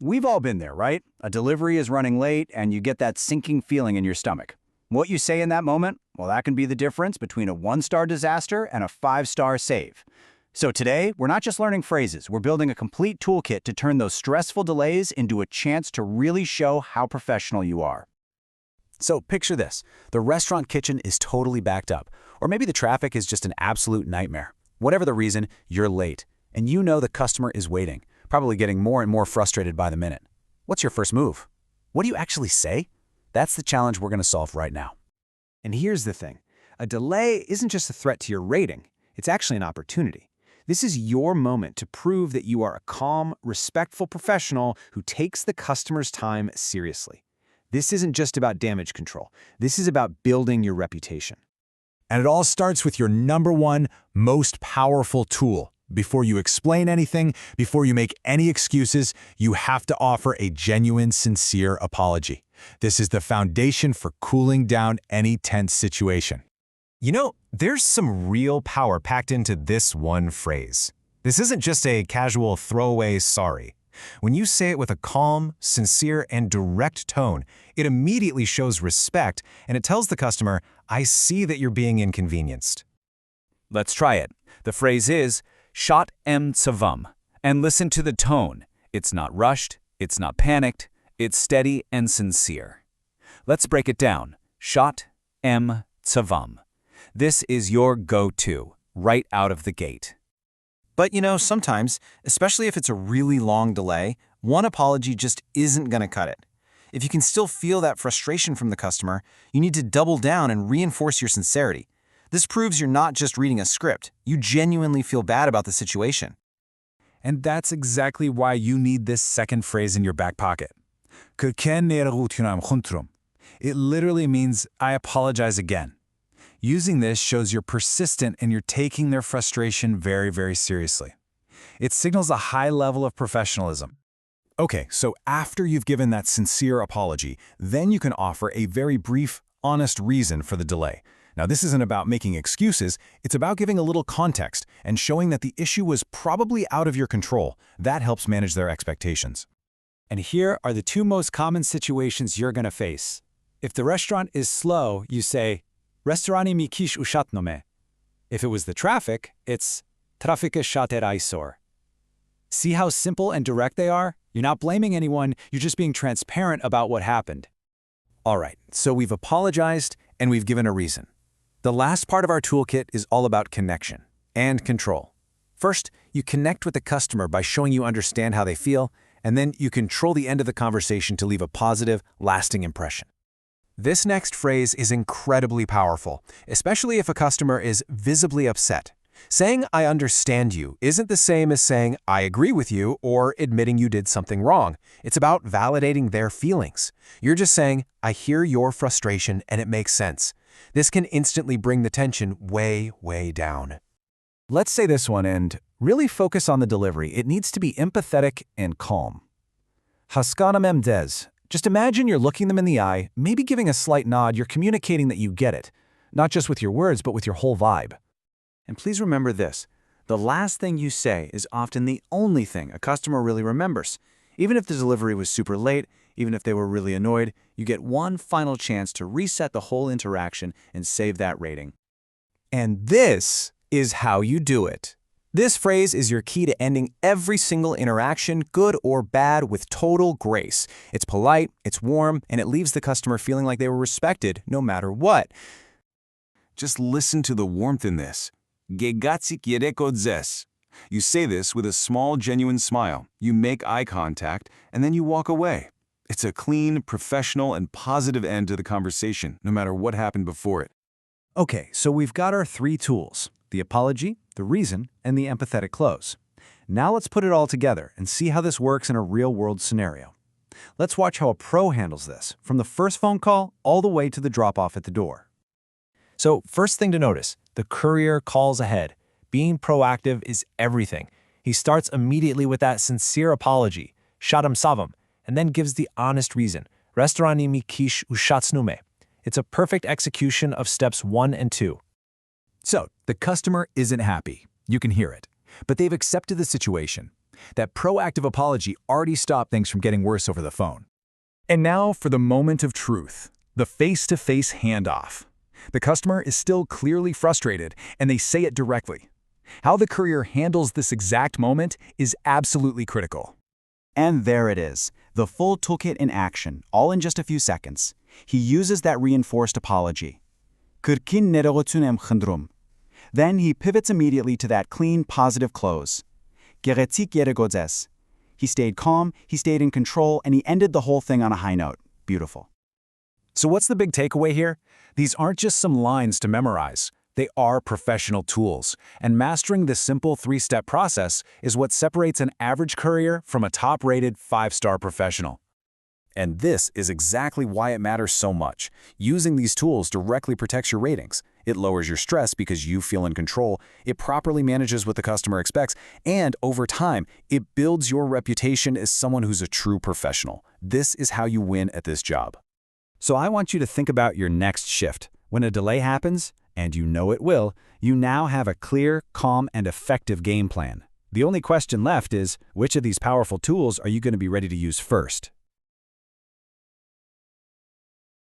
We've all been there, right? A delivery is running late and you get that sinking feeling in your stomach. What you say in that moment, well, that can be the difference between a one-star disaster and a five-star save. So today, we're not just learning phrases, we're building a complete toolkit to turn those stressful delays into a chance to really show how professional you are. So picture this. The restaurant kitchen is totally backed up. Or maybe the traffic is just an absolute nightmare. Whatever the reason, you're late. And you know the customer is waiting, probably getting more and more frustrated by the minute. What's your first move? What do you actually say? That's the challenge we're going to solve right now. And here's the thing. A delay isn't just a threat to your rating. It's actually an opportunity. This is your moment to prove that you are a calm, respectful professional who takes the customer's time seriously. This isn't just about damage control. This is about building your reputation. And it all starts with your number one, most powerful tool. Before you explain anything, before you make any excuses, you have to offer a genuine, sincere apology. This is the foundation for cooling down any tense situation. You know, there's some real power packed into this one phrase. This isn't just a casual throwaway sorry. When you say it with a calm, sincere, and direct tone, it immediately shows respect and it tells the customer, I see that you're being inconvenienced. Let's try it. The phrase is, "Shot em tsavam," and listen to the tone. It's not rushed, it's not panicked, it's steady and sincere. Let's break it down. Shot em tsavam. This is your go-to, right out of the gate. But you know, sometimes, especially if it's a really long delay, one apology just isn't going to cut it. If you can still feel that frustration from the customer, you need to double down and reinforce your sincerity. This proves you're not just reading a script. You genuinely feel bad about the situation. And that's exactly why you need this second phrase in your back pocket. It literally means, I apologize again. Using this shows you're persistent and you're taking their frustration very, very seriously. It signals a high level of professionalism. Okay, so after you've given that sincere apology, then you can offer a very brief, honest reason for the delay. Now, this isn't about making excuses, it's about giving a little context and showing that the issue was probably out of your control. That helps manage their expectations. And here are the two most common situations you're going to face. If the restaurant is slow, you say, "Restorani mi kish ushatnome." If it was the traffic, it's "Trafike shater aysor." See how simple and direct they are? You're not blaming anyone, you're just being transparent about what happened. All right, so we've apologized and we've given a reason. The last part of our toolkit is all about connection and control. First, you connect with the customer by showing you understand how they feel, and then you control the end of the conversation to leave a positive, lasting impression. This next phrase is incredibly powerful, especially if a customer is visibly upset. Saying "I understand you" isn't the same as saying "I agree with you" or admitting you did something wrong. It's about validating their feelings. You're just saying, "I hear your frustration and it makes sense." This can instantly bring the tension way, way down. Let's say this one and really focus on the delivery. It needs to be empathetic and calm. Haskana memdez. Just imagine you're looking them in the eye, maybe giving a slight nod. You're communicating that you get it, not just with your words, but with your whole vibe. And please remember this. The last thing you say is often the only thing a customer really remembers. Even if the delivery was super late, even if they were really annoyed, you get one final chance to reset the whole interaction and save that rating. And this is how you do it. This phrase is your key to ending every single interaction, good or bad, with total grace. It's polite, it's warm, and it leaves the customer feeling like they were respected no matter what. Just listen to the warmth in this. Gegatsi kiereko dzes. You say this with a small, genuine smile. You make eye contact, and then you walk away. It's a clean, professional, and positive end to the conversation, no matter what happened before it. Okay, so we've got our three tools: the apology, the reason, and the empathetic close. Now let's put it all together and see how this works in a real-world scenario. Let's watch how a pro handles this, from the first phone call all the way to the drop-off at the door. So first thing to notice, the courier calls ahead. Being proactive is everything. He starts immediately with that sincere apology, "Shadam savam," and then gives the honest reason, "Restorani mi kish ushatsnume." It's a perfect execution of steps 1 and 2. So, the customer isn't happy. You can hear it. But they've accepted the situation. That proactive apology already stopped things from getting worse over the phone. And now for the moment of truth, the face-to-face handoff. The customer is still clearly frustrated, and they say it directly. How the courier handles this exact moment is absolutely critical. And there it is, the full toolkit in action, all in just a few seconds. He uses that reinforced apology. Kırkin nerogotun em khndrum. Then he pivots immediately to that clean, positive close. Geretik yeregodzes. He stayed calm, he stayed in control, and he ended the whole thing on a high note. Beautiful. So what's the big takeaway here? These aren't just some lines to memorize. They are professional tools, and mastering this simple 3-step process is what separates an average courier from a top-rated 5-star professional. And this is exactly why it matters so much. Using these tools directly protects your ratings. It lowers your stress because you feel in control, it properly manages what the customer expects, and over time, it builds your reputation as someone who's a true professional. This is how you win at this job. So I want you to think about your next shift. When a delay happens, and you know it will, you now have a clear, calm, and effective game plan. The only question left is, which of these powerful tools are you going to be ready to use first?